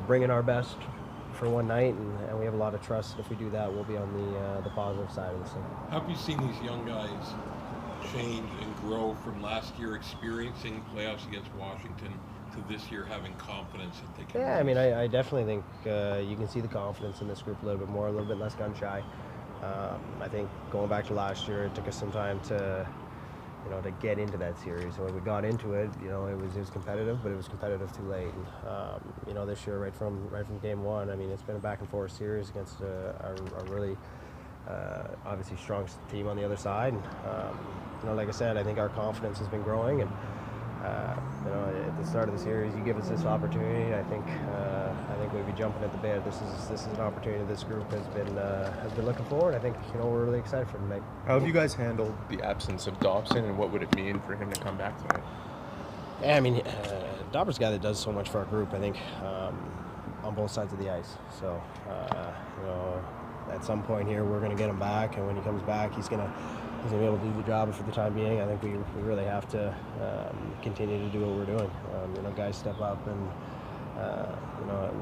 bring in our best for one night, and we have a lot of trust. If we do that, we'll be on the positive side of this thing. How have you seen these young guys change and grow from last year experiencing playoffs against Washington to this year having confidence that they can? Yeah, I mean, I definitely think you can see the confidence in this group a little bit more, a little bit less gun shy. I think going back to last year, it took us some time to get into that series. And when we got into it, it was competitive, but it was competitive too late. And this year, right from game one, I mean, it's been a back and forth series against a really obviously strong team on the other side. And, like I said, I think our confidence has been growing, and at the start of the series, you give us this opportunity. I think we'd be jumping at the bit. This is an opportunity this group has been looking for, and I think we're really excited for tonight. How have you guys handled the absence of Dobson, and what would it mean for him to come back tonight? Yeah, I mean, Dobber's a guy that does so much for our group. I think on both sides of the ice. So at some point here, we're going to get him back, and when he comes back, he's going to be able to do the job. For the time being, I think we really have to continue to do what we're doing. Guys step up, and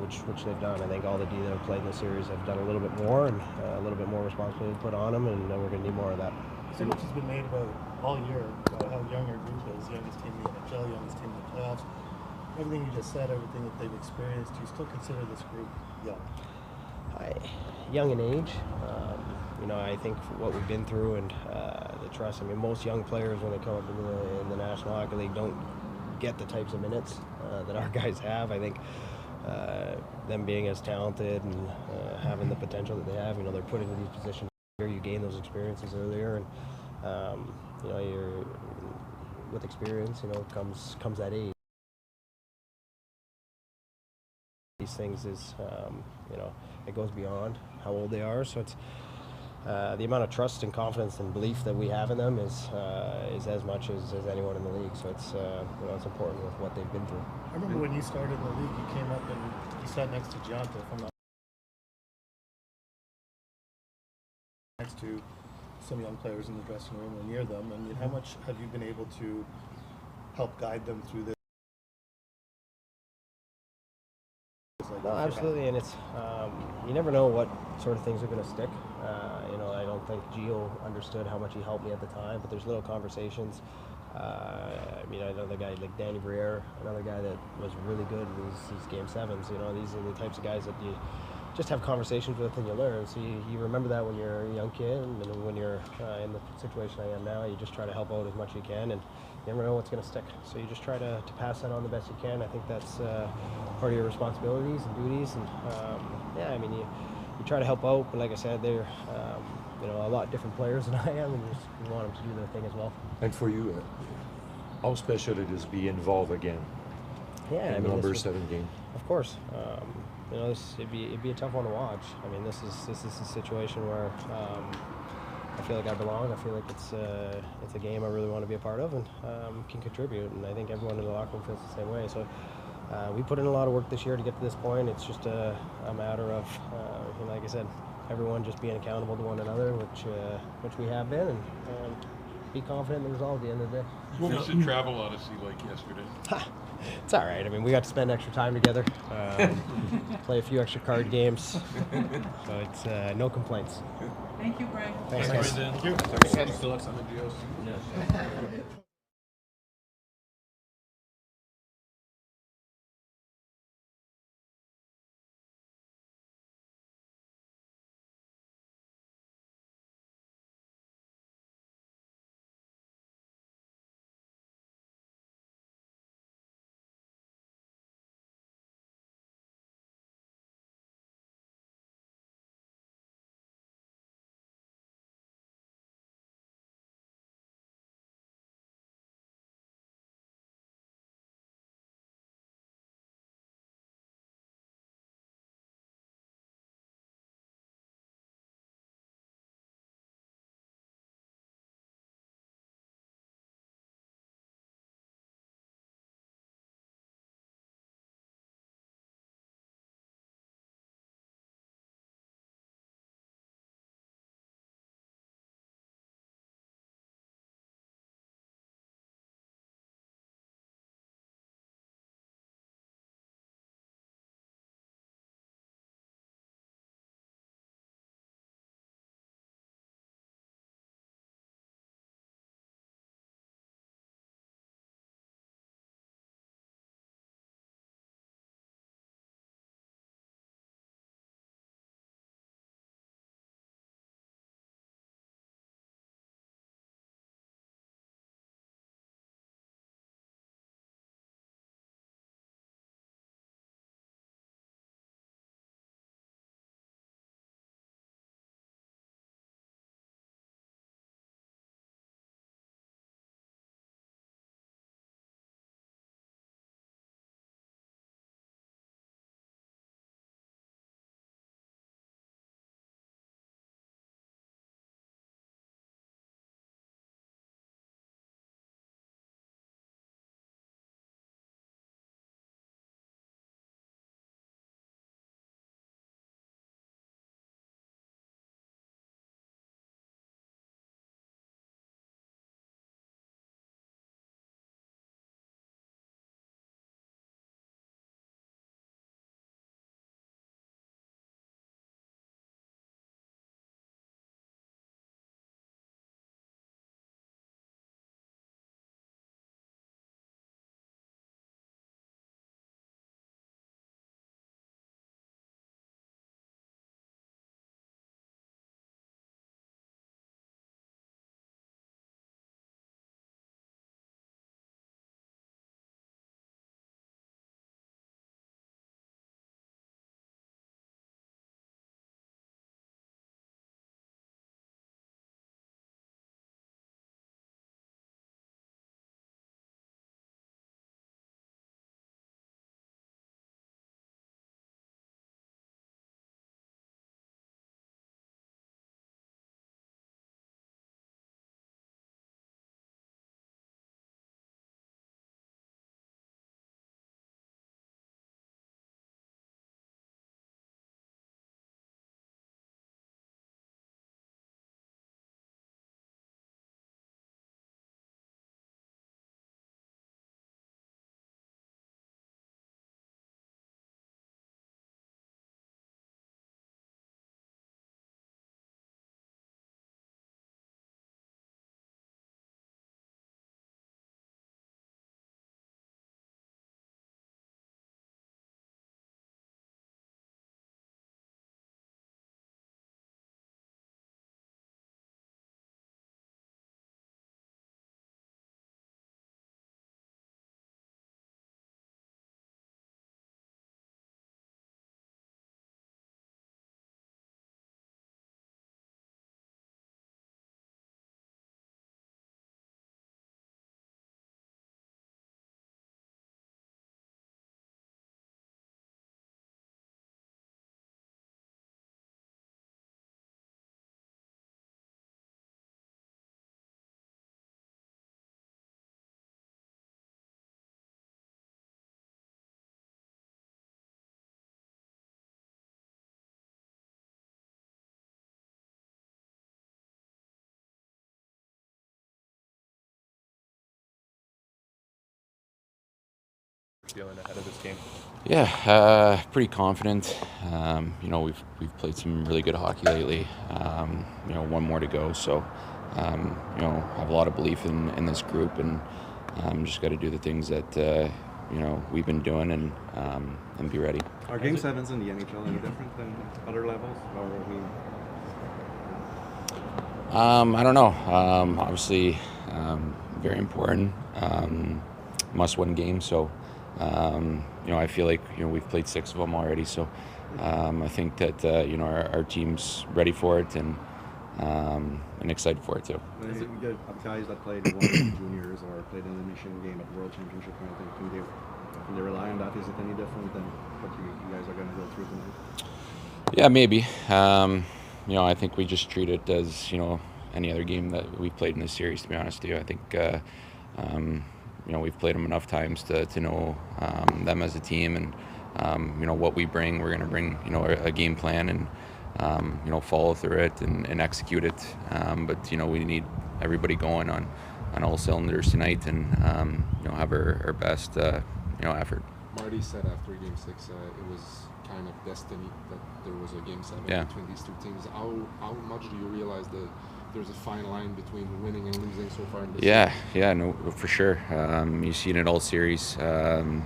which they've done. I think all the D that have played in the series have done a little bit more, and a little bit more responsibility put on them, and we're going to need more of that. So much has been made about all year about how young our group is, youngest team in the NHL, youngest team in the playoffs. Everything you just said, everything that they've experienced, do you still consider this group young? Young in age. I think what we've been through and the trust. I mean, most young players when they come up in the National Hockey League don't get the types of minutes that our guys have. I think them being as talented and having the potential that they have, they're put into these positions here. You gain those experiences earlier, and you're with experience. Comes that age. These things is it goes beyond how old they are. So it's the amount of trust and confidence and belief that we have in them is as much as anyone in the league. So it's important with what they've been through. I remember when you started in the league, you came up and you sat next to Gianta, next to some young players in the dressing room or near them. And how much have you been able to help guide them through this? No, absolutely, and it's you never know what sort of things are going to stick. I don't think Gio understood how much he helped me at the time, but there's little conversations. I know the guy like Danny Briere, another guy that was really good in these game sevens. These are the types of guys that you just have conversations with and you learn. So you remember that when you're a young kid, and when you're in the situation I am now, you just try to help out as much as you can, and you never know what's going to stick. So you just try to pass that on the best you can. I think that's part of your responsibilities and duties. And you try to help out, but like I said, they're a lot different players than I am, and you want them to do their thing as well. And for you, how special it is to be involved again? Yeah, in number 7 game. Of course. It'd be a tough one to watch. I mean, this is a situation where I feel like I belong. I feel like it's a game I really want to be a part of and can contribute. And I think everyone in the locker room feels the same way. So we put in a lot of work this year to get to this point. It's just a matter of, like I said, everyone just being accountable to one another, which we have been, and be confident in the result at the end of the day. What was the travel odyssey like yesterday? It's all right. I mean, we got to spend extra time together, play a few extra card games, so it's no complaints. Thank you, Greg. Thanks, guys. Thank you. Still have some videos. feeling ahead of this game? Yeah, pretty confident. We've played some really good hockey lately. One more to go, so I have a lot of belief in this group, and just got to do the things that we've been doing and be ready. Are Game 7s in the NHL any different than other levels? I don't know. Obviously, very important, must-win game. So, I feel like we've played 6 of them already. So, I think that our team's ready for it and excited for it too. We got guys that played in juniors or played in the Michigan game at the World Championship. Can they rely on that? Is it any different than what you guys are going to go through tonight? Yeah, maybe. I think we just treat it as any other game that we've played in this series. To be honest with you, I think we've played them enough times to know them as a team, and what we bring. We're going to bring a game plan and follow through it and execute it. But we need everybody going on all cylinders tonight, and have our best effort. Marty said after Game 6, it was kind of destiny that there was a Game 7 between these two teams. How much do you realize that there's a fine line between winning and losing so far in this season? Yeah, no, for sure. You've seen it all series. One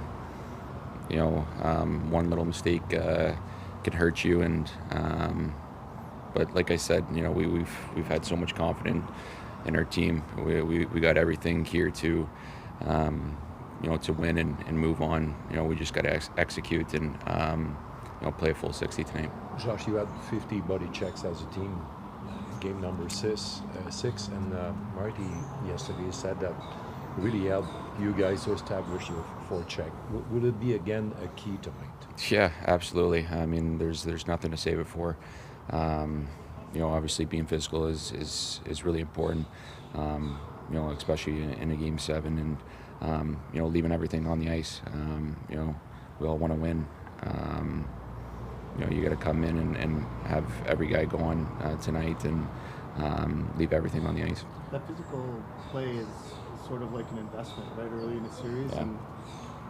little mistake can hurt you, and but like I said, we've had so much confidence in our team. We got everything here to to win and move on. We just got to execute and play a full 60 tonight. Josh, you had 50 body checks as a team, game number 6, and Marty yesterday said that really helped you guys to establish your forecheck. Would it be again a key tonight? Yeah, absolutely. I mean, there's nothing to say before. Obviously being physical is really important. Especially in a Game 7, and leaving everything on the ice. We all want to win. You got to come in and have every guy go on tonight and leave everything on the ice. That physical play is sort of like an investment, right? Early in the series, and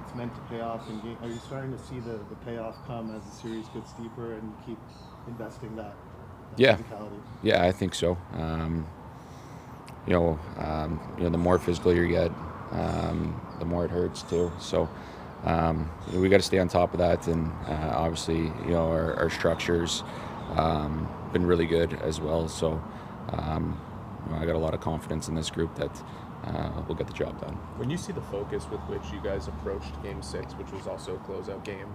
it's meant to pay off in game. Are you starting to see the payoff come as the series gets deeper and you keep investing that physicality? Yeah, I think so. The more physical you get, the more it hurts too. So we got to stay on top of that, and obviously, our structures been really good as well. So I got a lot of confidence in this group that we'll get the job done. When you see the focus with which you guys approached Game 6, which was also a closeout game,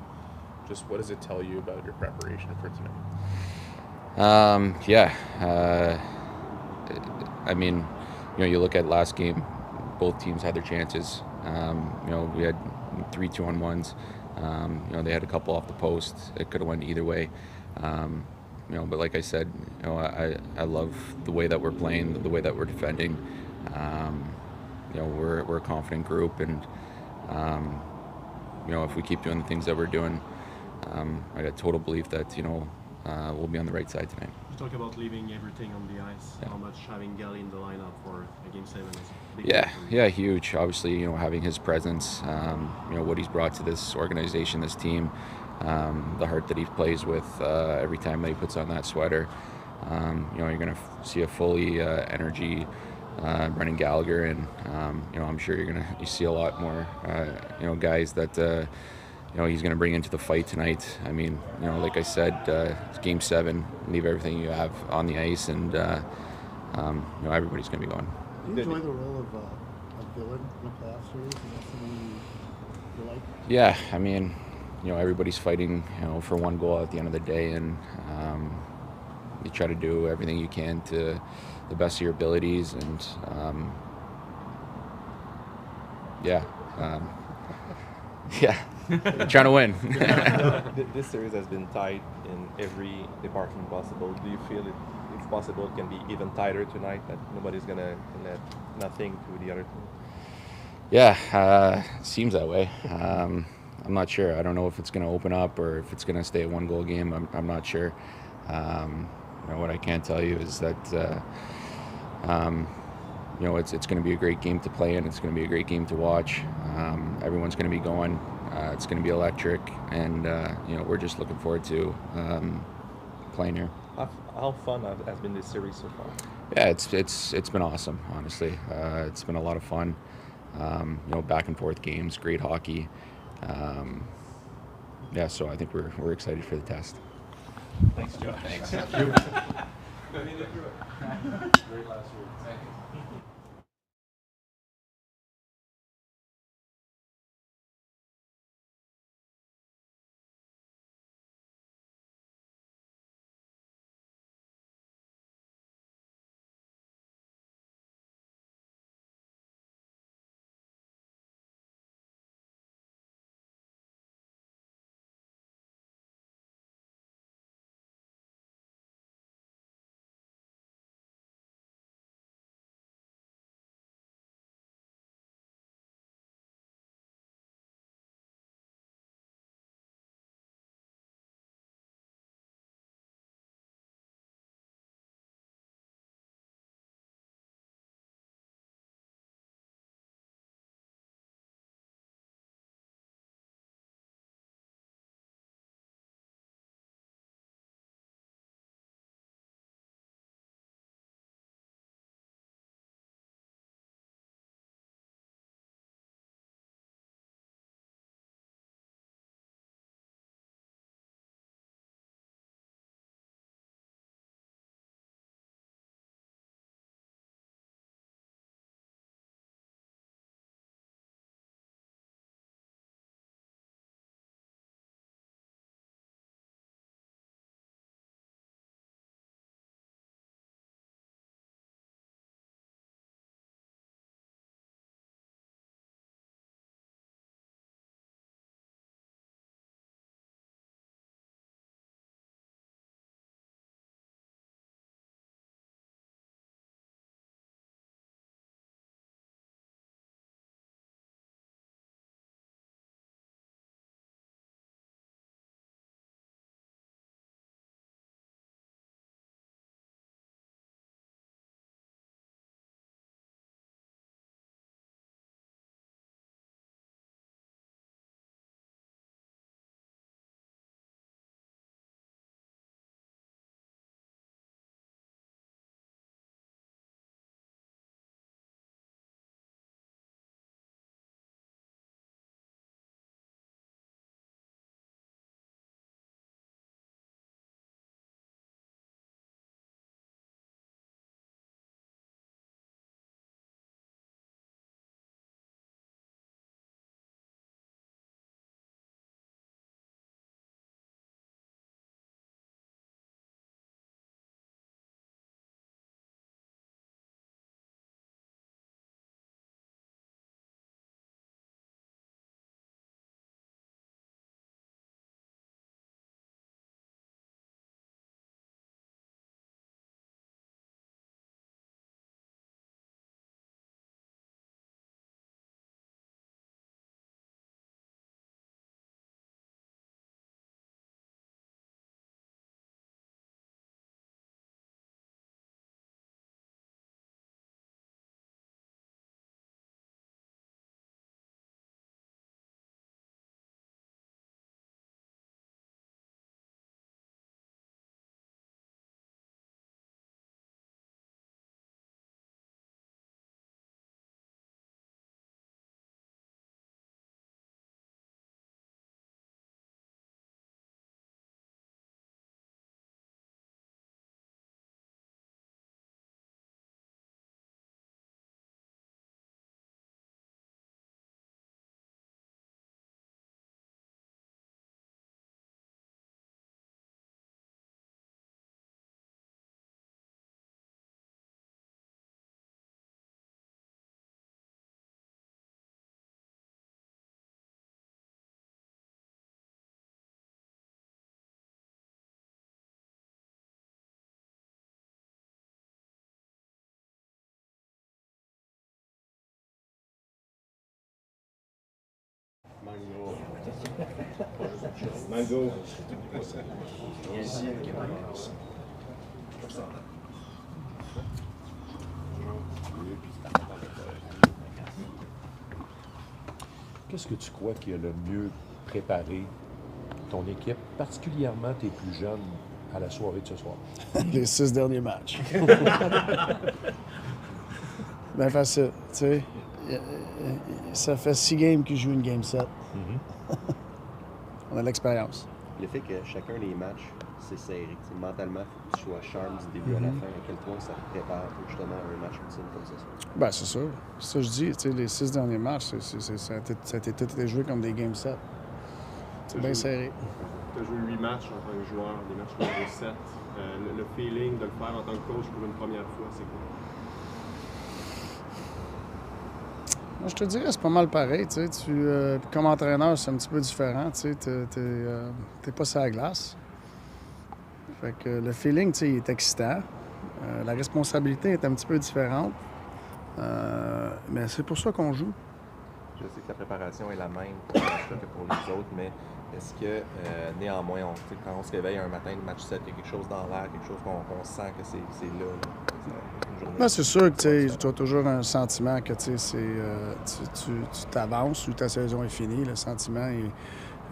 just what does it tell you about your preparation for tonight? I mean, you look at last game, both teams had their chances. We had 3 2-on-1s. They had a couple off the post. It could have went either way. But like I said, I love the way that we're playing, the way that we're defending. We're a confident group, and if we keep doing the things that we're doing, I got total belief that we'll be on the right side tonight. You talk about leaving everything on the ice. Yeah. How much having Gallagher in the lineup for a Game 7 is a big Yeah, huge. Obviously, having his presence, what he's brought to this organization, this team, the heart that he plays with every time that he puts on that sweater. You're going to see a fully energy Brendan Gallagher, and I'm sure you're going to see a lot more guys that he's going to bring into the fight tonight. I mean, like I said, it's Game 7. Leave everything you have on the ice, and everybody's going to be going. Do you enjoy the role of a villain in a playoff series? Is that something you like? Yeah, I mean, everybody's fighting, for one goal at the end of the day, and you try to do everything you can to the best of your abilities, and trying to win. This series has been tight in every department possible. Do you feel it's possible it can be even tighter tonight, that nobody's going to let nothing to the other team? Yeah, seems that way. I'm not sure. I don't know if it's going to open up or if it's going to stay a one-goal game. I'm not sure. What I can tell you is that it's going to be a great game to play in. It's going to be a great game to watch. Everyone's going to be going. It's going to be electric, and we're just looking forward to playing here. How fun has been this series so far? Yeah, it's been awesome. Honestly, it's been a lot of fun. Back and forth games, great hockey. So I think we're excited for the test. Thanks, Joe. Thanks. Great last word. Thank you. Mango. qu'est-ce que tu crois qui a le mieux préparé ton équipe, particulièrement tes plus jeunes, à la soirée de ce soir? Les 6 derniers matchs. Bien facile, tu sais. Ça fait 6 games qu'ils jouent une game 7. On a l'expérience. Le fait que chacun des matchs, c'est serré. T'sais, mentalement, il faut que tu sois sharp du début à la fin. À quel point ça te prépare pour justement un match ultime comme ça? Ben, c'est sûr. C'est ça que je dis. Tu sais, les 6 derniers matchs, ça a été tout été joué comme des game 7. C'est bien serré. Tu as joué 8 matchs en tant que joueur, des matchs numéro 7. Le feeling de le faire en tant que coach pour une première fois, c'est quoi? Moi, je te dirais, c'est pas mal pareil. Tu sais, comme entraîneur, c'est un petit peu différent. Tu sais, t'es pas sur la glace. Fait que le feeling, tu sais, il est excitant. La responsabilité est un petit peu différente. Mais c'est pour ça qu'on joue. Je sais que la préparation est la même pour ça que pour les autres, mais est-ce que néanmoins, quand on se réveille un matin, le match 7, il y a quelque chose dans l'air, quelque chose qu'on sent que c'est là? Ben, c'est sûr que tu as toujours un sentiment que tu t'avances ou ta saison est finie. Le sentiment,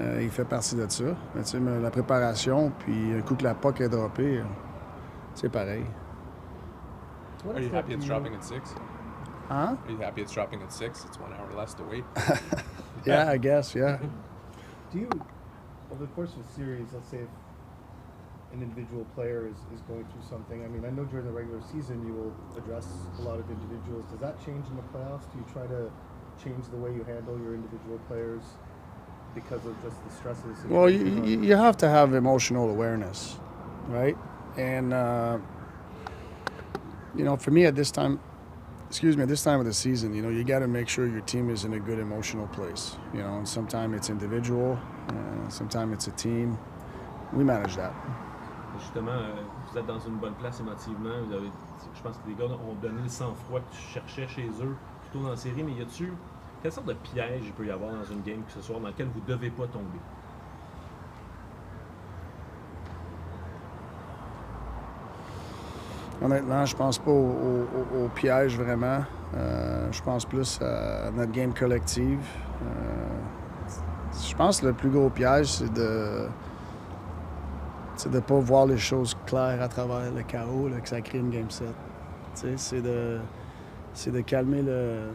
il fait partie de ça. Mais la préparation, puis un coup que la puck est droppée, c'est pareil. Are you happy it's dropping at 6? Huh? Are you happy it's dropping at 6? It's 1 hour less to wait. Yeah, I guess, yeah. Do you, over the course of a series, let's say if an individual player is going through something, I mean, I know during the regular season you will address a lot of individuals. Does that change in the playoffs? Do you try to change the way you handle your individual players because of just the stresses? Well, you have to have emotional awareness, right? And, for me at this time of the season, you got to make sure your team is in a good emotional place. And sometimes it's individual, sometimes it's a team. We manage that. Justement, vous êtes dans une bonne place émotivement. Je pense que les gars ont donné le sang-froid que tu cherchais chez eux plutôt dans la série, mais quelle sorte de piège il peut y avoir dans une game que ce soir dans lequel vous ne devez pas tomber? Honnêtement, je pense pas au piège vraiment. Je pense plus à notre game collective. Je pense que le plus gros piège, c'est de ne pas voir les choses claires à travers le chaos, là, que ça crée une game set. C'est de calmer le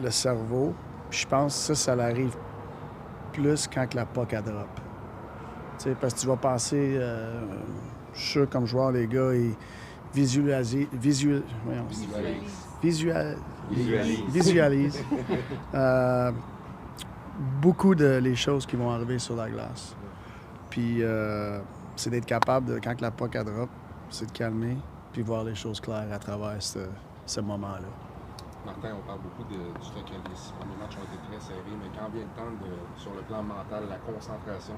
cerveau. Puis je pense que ça arrive plus quand la puck a drop. Parce que tu vas penser, je suis sûr comme joueur, les gars, ils visualisent beaucoup de les choses qui vont arriver sur la glace. Puis c'est d'être capable, quand la puck a drop, c'est de calmer puis voir les choses claires à travers ce moment-là. Martin, on parle beaucoup du fait que les 6 premiers matchs ont été très serrés, mais quand vient le temps sur le plan mental, la concentration,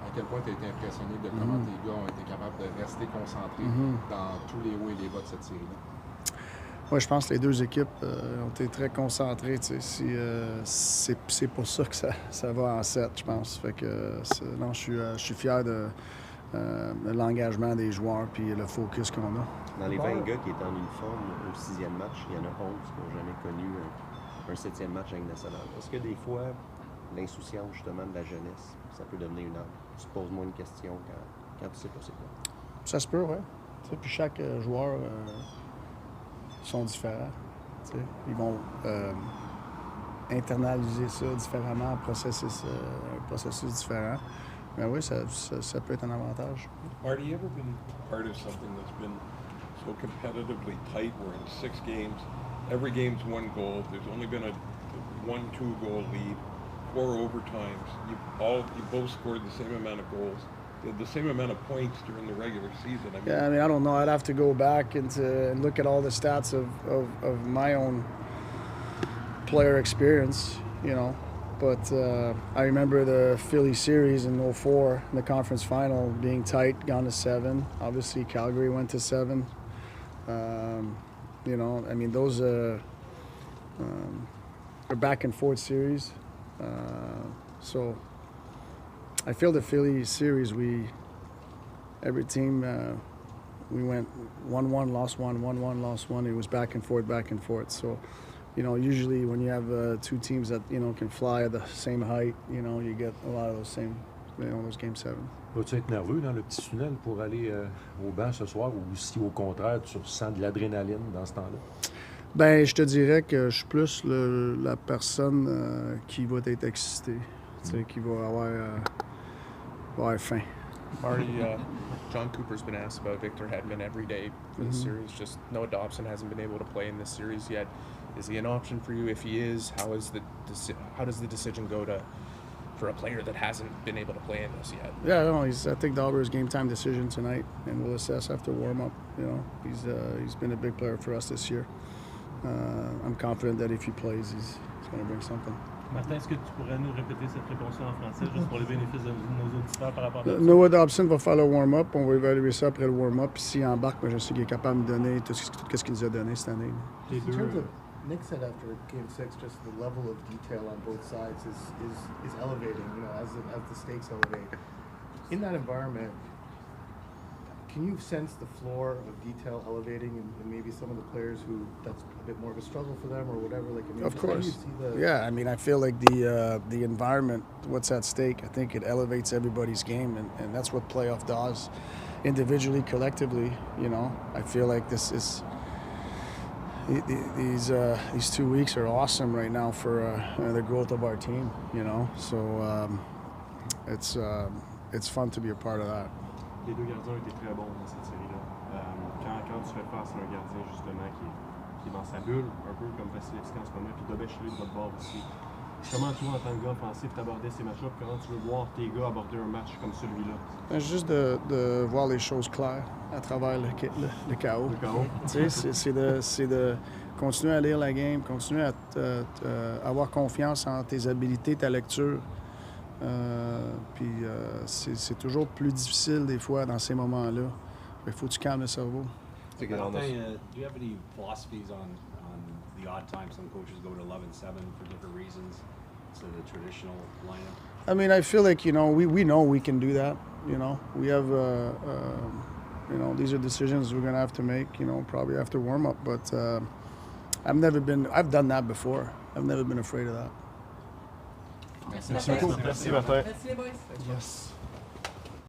à quel point tu as été impressionné de comment tes gars ont été capables de rester concentrés dans tous les hauts et les bas de cette série-là? Oui, je pense que les deux équipes ont été très concentrées. C'est pour ça que ça va en 7, je pense. Fait que je suis fier de l'engagement des joueurs et le focus qu'on a. Dans les 20 gars qui étaient en uniforme au 6e match, il y en a 11 qui n'ont jamais connu un 7e match en Ligue nationale. Est-ce que des fois, l'insouciance justement de la jeunesse, ça peut devenir une arme? Tu te poses moins une question quand tu sais pas c'est quoi? Ça se peut, oui. Puis chaque joueur sont différents. T'sais. Ils vont internaliser ça différemment, un processus différent. Mais oui, ça peut être un avantage. Marty, you ever been part of something that's been so competitively tight where in 6 games, every game's 1 goal, there's only been a 1-2 goal lead, 4 overtimes, you both scored the same amount of goals, the same amount of points during the regular season? I don't know. I'd have to go back and look at all the stats of my own player experience, But I remember the Philly series in 2004, the conference final, being tight, gone to 7. Obviously, Calgary went to 7. Those are back and forth series. So I feel the Philly series, every team, we went 1-1, lost 1, 1-1, lost 1. It was back and forth. So, you know, usually when you have two teams that, you know, can fly at the same height, you know, you get a lot of those same, you know, those Game 7. Vas-tu être nerveux dans le petit tunnel pour aller au banc ce soir ou si au contraire tu ressens de l'adrénaline dans ce temps-là? Ben, je te dirais que je suis plus la personne qui va être excitée, tu sais, qui va avoir faim. Marty, John Cooper's been asked about Victor Hedman every day for this series. Just Noah Dobson hasn't been able to play in this series yet. Is he an option for you? If he is, how does the decision go for a player that hasn't been able to play in this yet? Yeah, no, I think Dauber's game time decision tonight, and we'll assess after warm up. You know, he's been a big player for us this year. I'm confident that if he plays, he's going to bring something. Martin, est-ce que tu pourrais nous répéter cette réponse en français, juste pour le bénéfice de nos auditeurs par rapport à ça? Noah Dobson va faire le warm-up. On va évaluer ça après le warm-up. Puis s'il embarque, ben, je sais qu'il est capable de me donner tout ce qu'il nous a donné cette année. In terms of, Nick said after Game 6, just the level of detail on both sides is elevating, you know, as the stakes elevate. In that environment, can you sense the floor of detail elevating and maybe some of the players who that's a bit more of a struggle for them or whatever? Like, I mean, Of just how do course. you see the... Yeah, I mean, I feel like the environment, what's at stake, I think it elevates everybody's game, and that's what playoff does, individually, collectively. You know, I feel like this is these 2 weeks are awesome right now for the growth of our team. You know, so it's fun to be a part of that. Les deux gardiens ont été très bons dans cette série-là. Quand tu fais face à un gardien justement qui est dans sa bulle, un peu comme Vasilevski en ce moment, puis Dobeshli de votre bord aussi. Comment toi, en tant que gars offensif, t'abordais ces matchs-là, puis comment tu veux voir tes gars aborder un match comme celui-là? Juste de voir les choses claires à travers le chaos. Le chaos. Tu sais, c'est de continuer à lire la game, continuer à avoir confiance en tes habiletés, ta lecture. Puis c'est toujours plus difficile des fois dans ces moments-là. Il faut que tu calmes le cerveau. Do you have any philosophies on the odd time some coaches go to 11-7 for different reasons instead of the traditional lineup? I mean, I feel like, you know, we know we can do that. You know, we have, you know, these are decisions we're going to have to make, you know, probably after warm-up. But I've done that before. I've never been afraid of that. Merci beaucoup. Merci, Martin. Merci les boys. Yes.